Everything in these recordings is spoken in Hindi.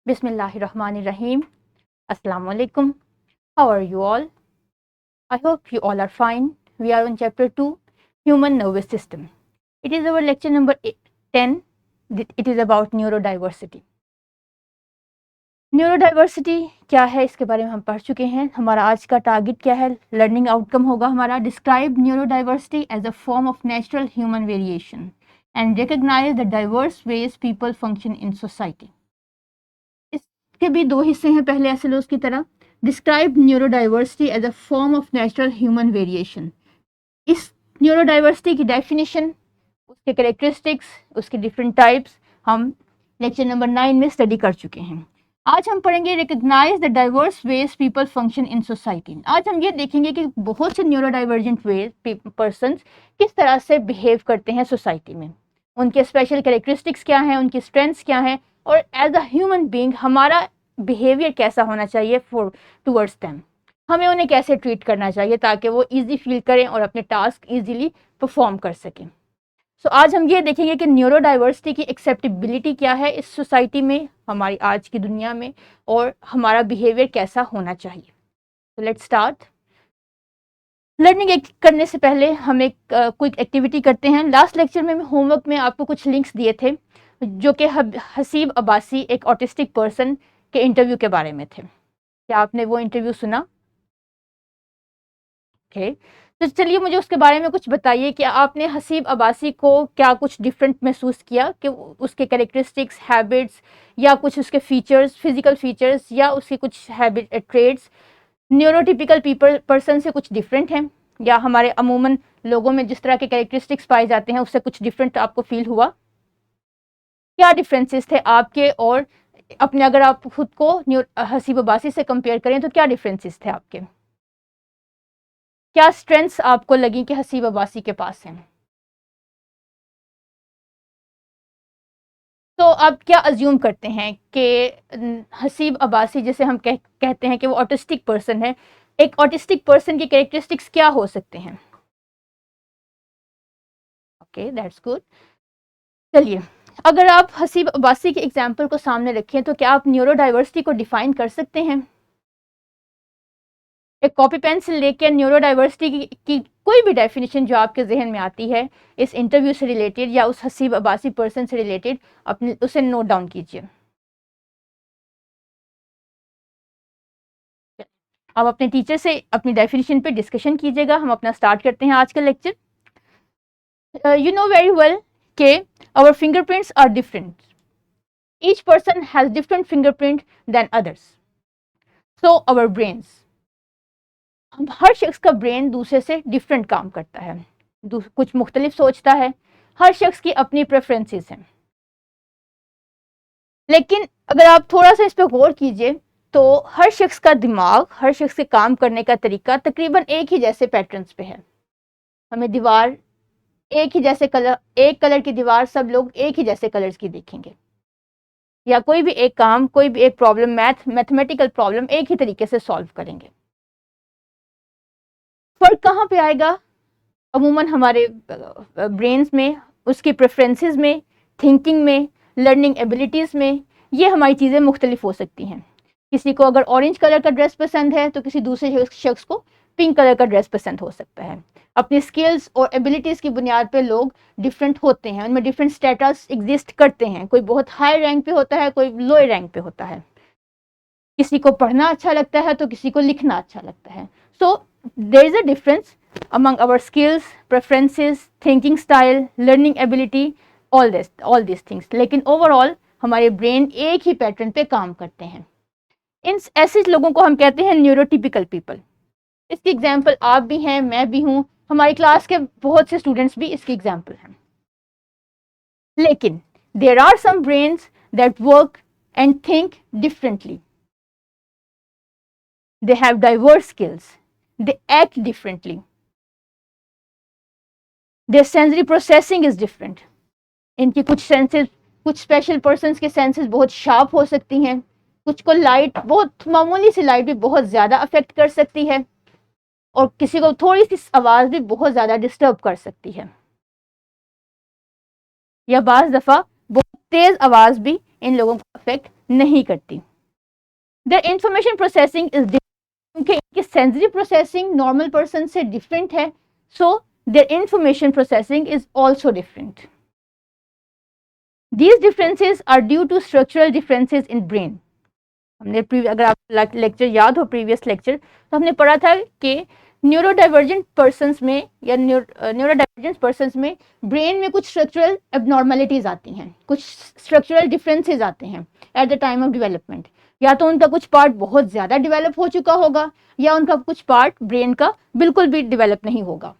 Bismillahirrahmanirrahim. Assalamu alaikum. How are you all? I hope you all are fine. We are on chapter 2, Human Nervous System. It is our lecture number 10. It is about neurodiversity. Neurodiversity क्या है इसके बारे में हम पढ़ चुके हैं. हमारा आज का टारगेट क्या है, लर्निंग आउटकम होगा हमारा. Describe neurodiversity as a form of natural human variation and recognize the diverse ways people function in society. इसके भी दो हिस्से हैं पहले एसएलओस की तरह. Describe neurodiversity as a form of natural human variation. इस न्यूरोडाइवर्सिटी की डेफिनेशन, उसके कैरेक्टरिस्टिक्स, उसके डिफरेंट टाइप्स हम लेक्चर नंबर 9 में स्टडी कर चुके हैं. आज हम पढ़ेंगे recognize the diverse ways people function in society. आज हम ये देखेंगे कि बहुत से न्यूरोडाइवर्जेंट वेज पर्सन्स किस तरह से बिहेव करते हैं सोसाइटी में, उनके स्पेशल कैरेक्टरिस्टिक्स क्या हैं, उनकी स्ट्रेंथ्स क्या हैं, और एज अ ह्यूमन बीइंग हमारा बिहेवियर कैसा होना चाहिए फॉर टुवर्ड्स देम. हमें उन्हें कैसे ट्रीट करना चाहिए ताकि वो ईजी फील करें और अपने टास्क ईजीली परफॉर्म कर सकें. सो आज हम ये देखेंगे कि न्यूरोडाइवर्सिटी की एक्सेप्टेबिलिटी क्या है इस सोसाइटी में, हमारी आज की दुनिया में, और हमारा बिहेवियर कैसा होना चाहिए. तो लेट्स स्टार्ट. लर्निंग करने से पहले हम एक क्विक एक्टिविटी करते हैं. लास्ट लेक्चर में होमवर्क में आपको कुछ लिंक्स दिए थे जो कि हसीब अब्बासी, एक ऑटिस्टिक पर्सन के इंटरव्यू के बारे में थे. क्या आपने वो इंटरव्यू सुना? ओके. तो चलिए मुझे उसके बारे में कुछ बताइए कि आपने हसीब अब्बासी को क्या कुछ डिफरेंट महसूस किया, कि उसके कैरेक्टरिस्टिक्स, हैबिट्स, या कुछ उसके फीचर्स, फिजिकल फीचर्स, या उसके कुछ हैबिट ट्रेड्स न्यूरोटिपिकल पर्सन से कुछ डिफरेंट हैं, या हमारे अमूमन लोगों में जिस तरह के कैरेक्टरिस्टिक्स पाए जाते हैं उससे कुछ डिफरेंट आपको फील हुआ? क्या डिफरेंसेस थे आपके और अपने, अगर आप खुद को हसीब अब्बासी से कंपेयर करें तो क्या डिफरेंसेस थे आपके? क्या स्ट्रेंथ्स आपको लगी कि हसीब अब्बासी के पास हैं? तो आप क्या अज्यूम करते हैं कि हसीब अब्बासी, जैसे हम कहते हैं कि वो ऑटिस्टिक पर्सन है, एक ऑटिस्टिक पर्सन की कैरेक्टरिस्टिक्स क्या हो सकते हैं? Okay, that's good. चलिए, अगर आप हसीब अब्बासी के एग्जाम्पल को सामने रखें तो क्या आप न्यूरोडाइवर्सिटी को डिफाइन कर सकते हैं? एक कॉपी पेंसिल लेके न्यूरोडाइवर्सिटी की कोई भी डेफिनेशन जो आपके जहन में आती है इस इंटरव्यू से रिलेटेड या उस हसीब अब्बासी पर्सन से रिलेटेड, अपने उसे नोट डाउन कीजिए. अब अपने टीचर से अपनी डेफिनेशन पे डिस्कशन कीजिएगा. हम अपना स्टार्ट करते हैं आज का lecture. You know very well कि our fingerprints are different. Each person has different fingerprint than others. So our brains. हम हर शख्स का ब्रेन दूसरे से डिफरेंट काम करता है, कुछ मुख्तलिफ सोचता है. हर शख्स की अपनी प्रेफरेंसेस हैं. लेकिन अगर आप थोड़ा सा इस पर गौर कीजिए तो हर शख्स का दिमाग, हर शख्स के काम करने का तरीका तकरीबन एक ही जैसे पैटर्न्स पे है. हमें दीवार एक ही जैसे कलर, एक कलर की दीवार सब लोग एक ही जैसे कलर्स की देखेंगे, या कोई भी एक काम, कोई भी एक प्रॉब्लम, मैथमेटिकल प्रॉब्लम एक ही तरीके से सॉल्व करेंगे. फर्क कहाँ पे आएगा? अमूमन हमारे ब्रेन्स में, उसकी प्रेफरेंसेस में, थिंकिंग में, लर्निंग एबिलिटीज़ में. ये हमारी चीज़ें मुख्तलिफ हो सकती हैं. किसी को अगर ऑरेंज कलर का ड्रेस पसंद है तो किसी दूसरे शख्स को पिंक कलर का ड्रेस पसंद हो सकता है. अपनी स्किल्स और एबिलिटीज़ की बुनियाद पे लोग डिफरेंट होते हैं, उनमें डिफरेंट स्टेटस एग्जिस्ट करते हैं. कोई बहुत हाई रैंक पे होता है, कोई लो रैंक पे होता है. किसी को पढ़ना अच्छा लगता है तो किसी को लिखना अच्छा लगता है. So there is a difference among our skills, preferences, thinking style, learning ability, all these things. लेकिन overall हमारे ब्रेन एक ही पैटर्न पे काम करते हैं. इन ऐसे लोगों को हम कहते हैं न्यूरोटिपिकल पीपल. इसकी एग्जाम्पल आप भी हैं, मैं भी हूँ, हमारी क्लास के बहुत से स्टूडेंट्स भी इसकी एग्जाम्पल हैं. लेकिन there are some brains that work and think differently. They have diverse skills, they act differently. Their sensory processing is different. इनकी कुछ सेंसेस, कुछ स्पेशल पर्सन्स के सेंसेस बहुत शार्प हो सकती हैं. कुछ को लाइट, बहुत मामूली सी लाइट भी बहुत ज़्यादा अफेक्ट कर सकती है, और किसी को थोड़ी सी आवाज़ भी बहुत ज़्यादा डिस्टर्ब कर सकती है, या बाज़ दफ़ा बहुत तेज आवाज भी इन लोगों को अफेक्ट नहीं करती। द इंफॉर्मेशन प्रोसेसिंग इज क्योंकि इनकी सेंसरी प्रोसेसिंग नॉर्मल पर्सन से डिफरेंट है, so their information processing is also different. These differences are due to structural differences in brain. हमने अगर आप लेक्चर याद हो प्रीवियस लेक्चर, तो हमने पढ़ा था कि न्यूरो डाइवर्जेंट पर्सन्स में या न्यूरो डाइवर्जेंट पर्सन्स में ब्रेन में कुछ स्ट्रक्चरल एबनॉर्मलिटीज आती हैं, कुछ स्ट्रक्चरल डिफरेंसेस आते हैं at the time of development. या तो उनका कुछ पार्ट बहुत ज़्यादा डेवलप हो चुका होगा, या उनका कुछ पार्ट ब्रेन का बिल्कुल भी डेवलप नहीं होगा।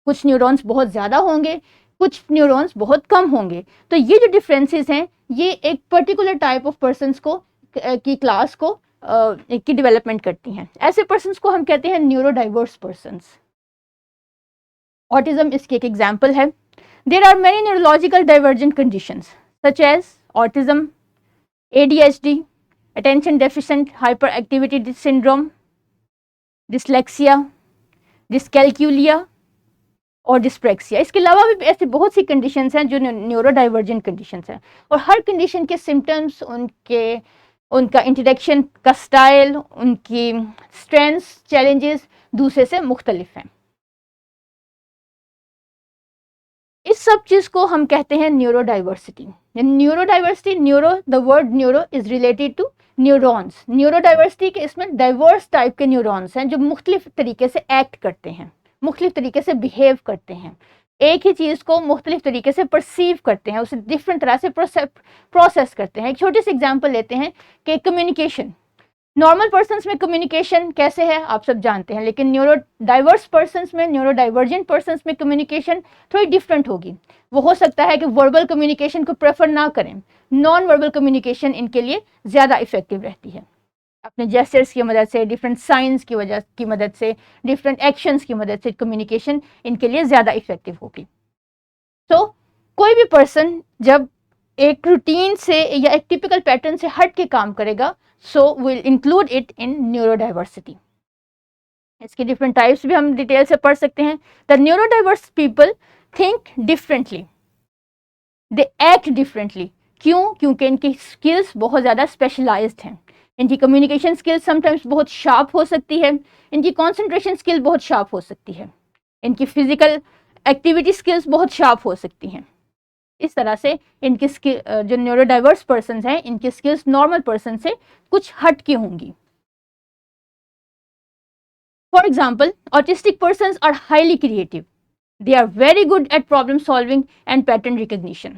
कुछ न्यूरॉन्स बहुत ज़्यादा होंगे, कुछ न्यूरॉन्स बहुत कम होंगे। तो ये जो डिफरेंसेस हैं, ये एक पर्टिकुलर टाइप ऑफ पर्सन्स को की क्लास को की डेवलपमेंट करती हैं। ऐसे पर्सन्स को हम कहते हैं न्यूरो डाइवर्स पर्सन्स। ऑटिज्म इसकी एक एग्जाम्पल है। There are many neurological divergent conditions such as autism, ADHD, attention deficient hyper activity syndrome, dyslexia, dyscalculia और डिस्प्रेक्सिया। इसके अलावा भी ऐसी बहुत सी कंडीशंस हैं जो न्यूरो डाइवर्जेंट कंडीशंस हैं, और हर कंडीशन के सिम्टम्स, उनका इंटरेक्शन का स्टाइल, उनकी स्ट्रेंथ्स, चैलेंजेस दूसरे से मुख्तलिफ हैं। इस सब चीज़ को हम कहते हैं neuro diversity. Neuro diversity, neuro, the word neuro is related to neurons. Neuro diversity के इसमें डाइवर्स टाइप के न्यूरॉन्स हैं जो मुख्तलिफ तरीके से एक्ट करते हैं, मुख्तलिफ तरीके से बिहेव करते हैं, एक ही चीज़ को मुख्तलिफ तरीके से परसीव करते हैं, उसे डिफरेंट तरह से प्रोसेस करते हैं। एक छोटी सी एग्जांपल लेते हैं कि कम्युनिकेशन, नॉर्मल पर्सन्स में कम्युनिकेशन कैसे है आप सब जानते हैं, लेकिन न्यूरो डाइवर्स पर्सन्स में, न्यूरो डाइवर्जेंट पर्सन्स में कम्युनिकेशन थोड़ी डिफरेंट होगी। वो हो सकता है कि वर्बल कम्युनिकेशन को प्रेफर ना करें, नॉन वर्बल कम्युनिकेशन इनके लिए ज़्यादा इफेक्टिव रहती है। अपने जेस्चर्स की मदद से, डिफरेंट साइंस की मदद से, डिफरेंट एक्शंस की मदद से कम्युनिकेशन इनके लिए ज़्यादा इफेक्टिव होगी। तो कोई भी पर्सन जब एक रूटीन से या एक टिपिकल पैटर्न से हट के काम करेगा, so will include it in neuro diversity. इसके डिफरेंट टाइप्स भी हम डिटेल से पढ़ सकते हैं। The neuro diverse people think differently, they act differently. क्यों? क्योंकि इनकी स्किल्स बहुत ज़्यादा स्पेशलाइज्ड हैं। इनकी कम्युनिकेशन स्किल्स समटाइम्स बहुत शार्प हो सकती है, इनकी कॉन्सेंट्रेशन स्किल बहुत शार्प हो सकती है, इनकी फिजिकल एक्टिविटी स्किल्स बहुत शार्प हो सकती हैं। इस तरह से इनकी स्किल, जो न्यूरो डाइवर्स पर्सन हैं, इनकी स्किल्स नॉर्मल पर्सन से कुछ हट के होंगी। For example, autistic persons are highly creative, they are very good at problem solving and pattern recognition.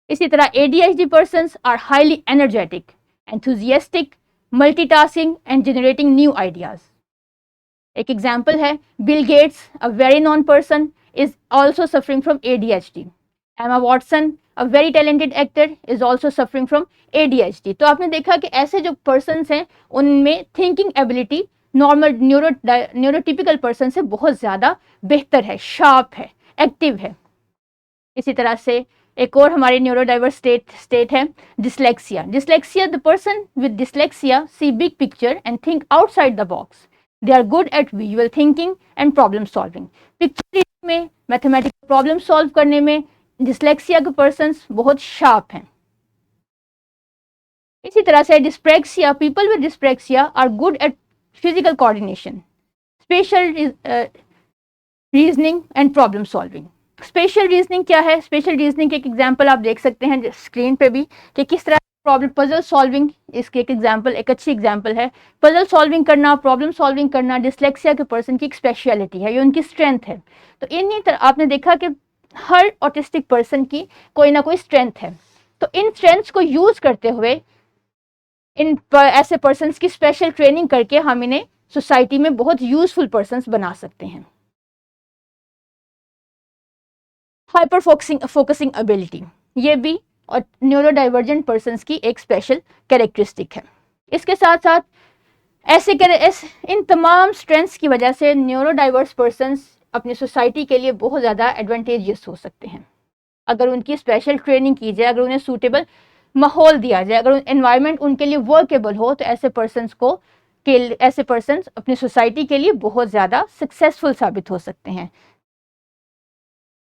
इसी तरह ADHD persons are highly energetic, enthusiastic, multitasking and generating new ideas. एक एग्जाम्पल है, Bill Gates, a very non person, is also suffering from ADHD. Emma Watson, a very talented actor, is also suffering from ADHD. तो आपने देखा कि ऐसे जो पर्सन्स हैं उनमें thinking ability normal neurotypical person से बहुत ज़्यादा बेहतर है, शार्प है, एक्टिव है। इसी तरह से एक और हमारी न्यूरोडाइवर्स स्टेट है dyslexia. Dyslexia, the person with dyslexia see big picture and think outside the box, they are good at visual thinking and problem solving. Picture में, मैथमेटिकल प्रॉब्लम सॉल्व करने में डिसलेक्सिया के पर्सन्स बहुत शार्प हैं। इसी तरह से dyspraxia, people with dyspraxia are good at physical coordination, spatial reasoning and problem solving. Spatial reasoning क्या है? स्पेशल रीजनिंग के एक एग्जांपल आप देख सकते हैं स्क्रीन पे भी कि किस तरह प्रॉब्लम, पजल सॉल्विंग इसके एक एग्जांपल, एक अच्छी एग्जांपल है। पजल सॉल्विंग करना, प्रॉब्लम सॉल्विंग करना डिसलेक्सिया के पर्सन की एक स्पेशलिटी है, ये उनकी स्ट्रेंथ है। तो इन्हीं तरह आपने देखा कि हर ऑटिस्टिक पर्सन की कोई ना कोई स्ट्रेंथ है, तो इन स्ट्रेंथ्स को यूज करते हुए इन ऐसे पर्सन्स की स्पेशल ट्रेनिंग करके हम इन्हें सोसाइटी में बहुत यूजफुल पर्सन्स बना सकते हैं। हाइपर फोकसिंग एबिलिटी, ये भी और न्यूरो डाइवर्जेंट पर्सन्स की एक स्पेशल कैरेक्टरिस्टिक है। इसके साथ साथ इन तमाम स्ट्रेंथ्स की वजह से न्यूरो डाइवर्स पर्सन्स अपनी सोसाइटी के लिए बहुत ज़्यादा एडवांटेजियस हो सकते हैं। अगर उनकी स्पेशल ट्रेनिंग की जाए, अगर उन्हें सूटेबल माहौल दिया जाए, अगर एनवायरनमेंट उनके लिए वर्केबल हो, तो ऐसे पर्सन्स अपनी सोसाइटी के लिए बहुत ज़्यादा सक्सेसफुल साबित हो सकते हैं।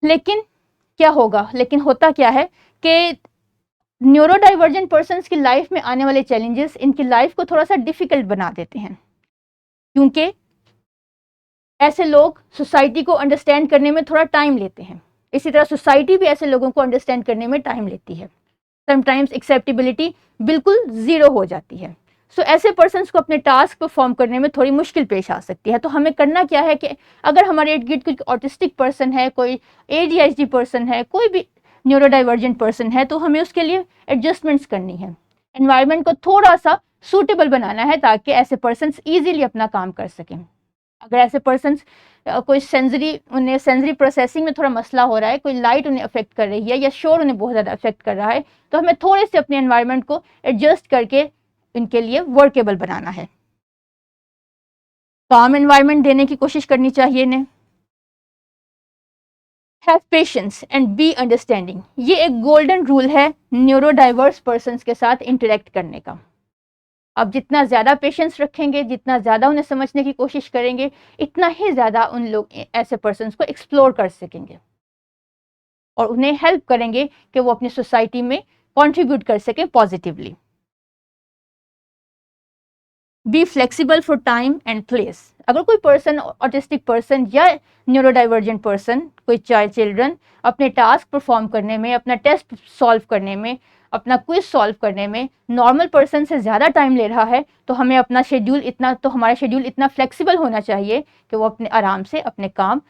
लेकिन क्या होगा? लेकिन होता क्या है कि न्यूरो डाइवर्जेंट पर्सन्स की लाइफ में आने वाले चैलेंजेस इनकी लाइफ को थोड़ा सा डिफिकल्ट बना देते हैं, क्योंकि ऐसे लोग सोसाइटी को अंडरस्टैंड करने में थोड़ा टाइम लेते हैं। इसी तरह सोसाइटी भी ऐसे लोगों को अंडरस्टैंड करने में टाइम लेती है। समटाइम्स एक्सेप्टेबिलिटी बिल्कुल ज़ीरो हो जाती है। सो ऐसे पर्सन्स को अपने टास्क परफॉर्म करने में थोड़ी मुश्किल पेश आ सकती है। तो हमें करना क्या है कि अगर हमारे इर्द गिर्द कोई ऑटिस्टिक पर्सन है, कोई ADHD पर्सन है, कोई भी न्यूरो डाइवर्जेंट पर्सन है, तो हमें उसके लिए एडजस्टमेंट्स करनी है। एनवायरनमेंट को थोड़ा सा सूटेबल बनाना है ताकि ऐसे पर्सन्स ईजिली अपना काम कर सकें। अगर ऐसे पर्सन्स कोई उन्हें सेंसरी प्रोसेसिंग में थोड़ा मसला हो रहा है, कोई लाइट उन्हें अफेक्ट कर रही है या शोर उन्हें बहुत ज़्यादा अफेक्ट कर रहा है, तो हमें थोड़े से अपने एनवायरनमेंट को एडजस्ट करके इनके लिए वर्केबल बनाना है। काम एनवायरनमेंट देने की कोशिश करनी चाहिए इन्हें। Have patience and be understanding, ये एक गोल्डन रूल है न्यूरो डाइवर्स पर्सन्स के साथ इंटरेक्ट करने का। आप जितना ज़्यादा पेशेंस रखेंगे, जितना ज़्यादा उन्हें समझने की कोशिश करेंगे, इतना ही ज़्यादा उन लोग ऐसे पर्सन्स को एक्सप्लोर कर सकेंगे और उन्हें हेल्प करेंगे कि वो अपनी सोसाइटी में कंट्रीब्यूट कर सकें positively. Be flexible for time and place, अगर कोई पर्सन, ऑटिस्टिक पर्सन या न्यूरो डाइवर्जेंट पर्सन, कोई चिल्ड्रन अपने टास्क परफॉर्म करने में, अपना टेस्ट सॉल्व करने में, अपना क्विज सॉल्व करने में नॉर्मल पर्सन से ज़्यादा टाइम ले रहा है, तो हमें अपना हमारा शेड्यूल इतना फ्लेक्सिबल होना चाहिए कि वो अपने आराम से अपने काम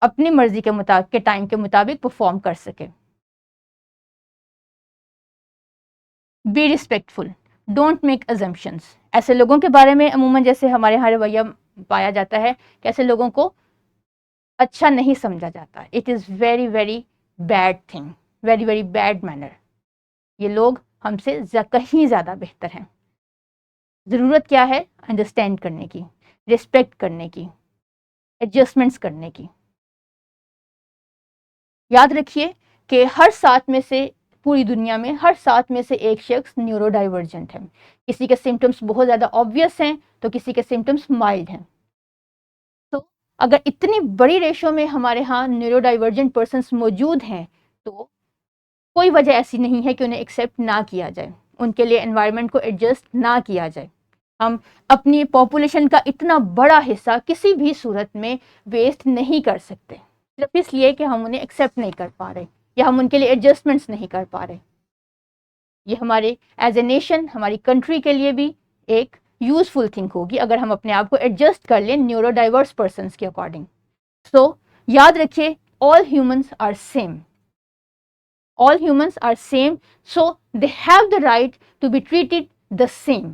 अपनी मर्जी के मुताबिक टाइम के मुताबिक परफॉर्म कर सके। Be respectful, don't make assumptions, ऐसे लोगों के बारे में अमूमन जैसे हमारे यहाँ रवैया पाया जाता है कि ऐसे लोगों को अच्छा नहीं समझा जाता। It is very very bad thing, very very bad manner. ये लोग हमसे कहीं ज़्यादा बेहतर हैं। ज़रूरत क्या है? अंडरस्टैंड करने की, रिस्पेक्ट करने की, एडजस्टमेंट्स करने की। याद रखिए कि हर 7 में से, पूरी दुनिया में हर 7 में से एक शख्स न्यूरो डाइवर्जेंट है। किसी के सिम्टम्स बहुत ज़्यादा ऑब्वियस हैं तो किसी के सिम्टम्स माइल्ड हैं। तो अगर इतनी बड़ी रेशो में हमारे यहाँ न्यूरो डाइवर्जेंट पर्सन्स मौजूद हैं, तो कोई वजह ऐसी नहीं है कि उन्हें एक्सेप्ट ना किया जाए, उनके लिए एनवायरनमेंट को एडजस्ट ना किया जाए। हम अपनी पॉपुलेशन का इतना बड़ा हिस्सा किसी भी सूरत में वेस्ट नहीं कर सकते, सिर्फ इसलिए कि हम उन्हें एक्सेप्ट नहीं कर पा रहे या हम उनके लिए एडजस्टमेंट्स नहीं कर पा रहे। ये हमारे एज ए नेशन, हमारी कंट्री के लिए भी एक यूजफुल थिंग होगी अगर हम अपने आप को एडजस्ट कर लें न्यूरो डाइवर्स पर्सन्स के अकॉर्डिंग। सो याद रखिए, all humans are same, all humans are same, so they have the right to be treated the same.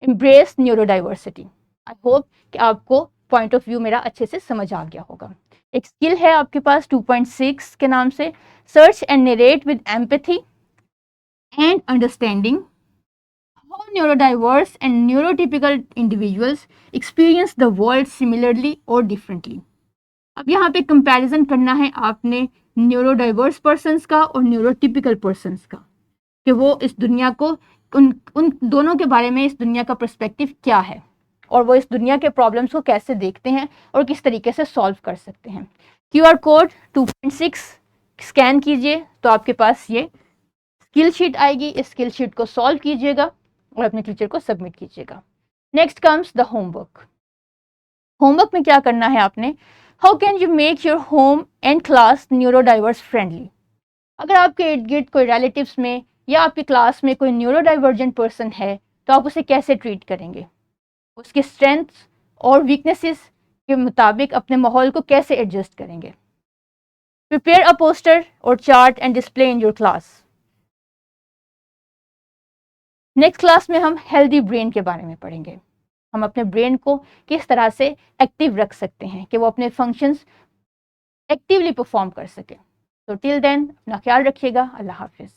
Embrace neurodiversity. I hope कि आपको पॉइंट ऑफ व्यू मेरा अच्छे से समझ आ गया होगा। एक स्किल है आपके पास 2.6 के नाम से, search and narrate with empathy and understanding how neurodiverse and neurotypical individuals experience the world similarly or differently. अब यहाँ पे कंपैरिजन करना है आपने न्यूरो डाइवर्स पर्सन्स का और न्यूरोटिपिकल पर्सन्स का, कि वो इस दुनिया को उन दोनों के बारे में इस दुनिया का पर्सपेक्टिव क्या है और वो इस दुनिया के प्रॉब्लम्स को कैसे देखते हैं और किस तरीके से सॉल्व कर सकते हैं। QR कोड 2.6 स्कैन कीजिए तो आपके पास ये स्किल शीट आएगी। इस स्किल शीट को सॉल्व कीजिएगा और अपने टीचर को सबमिट कीजिएगा। Next comes the homework. Homework में क्या करना है आपने? How can you make your home and class neuro diverse friendly. अगर आपके इर्द गिर्द कोई रिलेटिव्स में या आपकी क्लास में कोई न्यूरो डाइवर्जेंट पर्सन है तो आप उसे कैसे ट्रीट करेंगे, उसके स्ट्रेंथ्स और वीकनेसेस के मुताबिक अपने माहौल को कैसे एडजस्ट करेंगे। प्रिपेयर अ पोस्टर और chart and display in your class. Next class में हम हेल्दी ब्रेन के बारे में पढ़ेंगे। हम अपने ब्रेन को किस तरह से एक्टिव रख सकते हैं कि वो अपने फंक्शंस एक्टिवली परफॉर्म कर सके। तो टिल देन अपना ख्याल रखिएगा। अल्लाह हाफिज़।